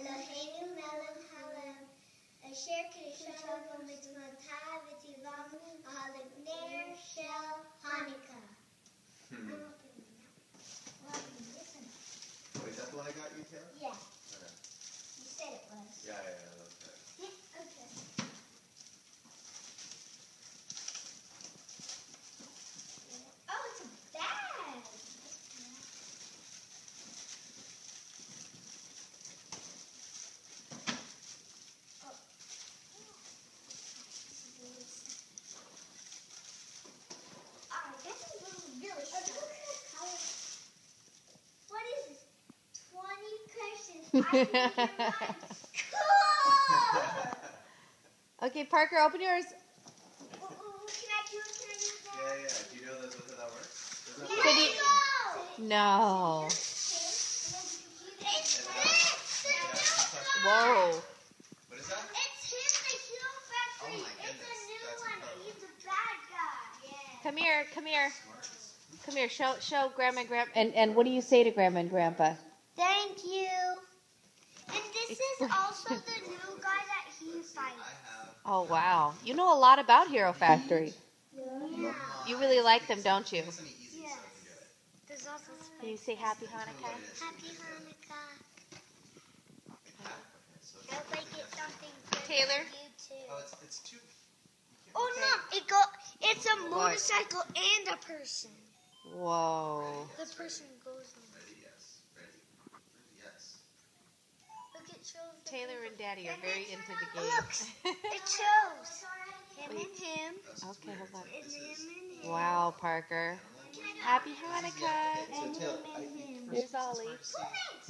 Eloheinu melech haolam, asher kedushav v'mitzvotav v'tivam ahalim ner shel Hanukkah. Wait, that's what I got you, Taylor? Yeah. Okay. You said it was. Yeah, that's good. Yeah, okay. Oh, it's a bag. Alright, this is really what is this? 20 questions. I think your mind's cool! Okay, Parker, open yours. Can I do it? Yeah. Do you know that that works? Does that Yeah, Could work? you- No. It's Whoa. What is that? It's him, the Hero Factory. Oh my It's a goodness, new that's one. incredible. He's a bad guy. Yeah. Come here. Smart. Come here. Show Grandma and Grandpa. And what do you say to Grandma and Grandpa? Thank you. And this is also the new guy that he fights. I have. Oh, wow. You know a lot about Hero Factory. Yeah. You really like them, don't you? It's something easy so I can do it. There's also Can you say Happy Hanukkah? Happy Hanukkah. Okay, so I hope I get something good Taylor? for you too. oh, it's two. Oh no! It's a motorcycle and a person. Whoa. The person goes on. Ready? Yes. Ready? Yes. Look, it shows. Taylor and Daddy are very into the Look, game. it shows him and him, Okay, hold on. and him and him. Wow, Parker. Happy Hanukkah. So Taylor, And him and him. There's Ollie. Cool, thanks.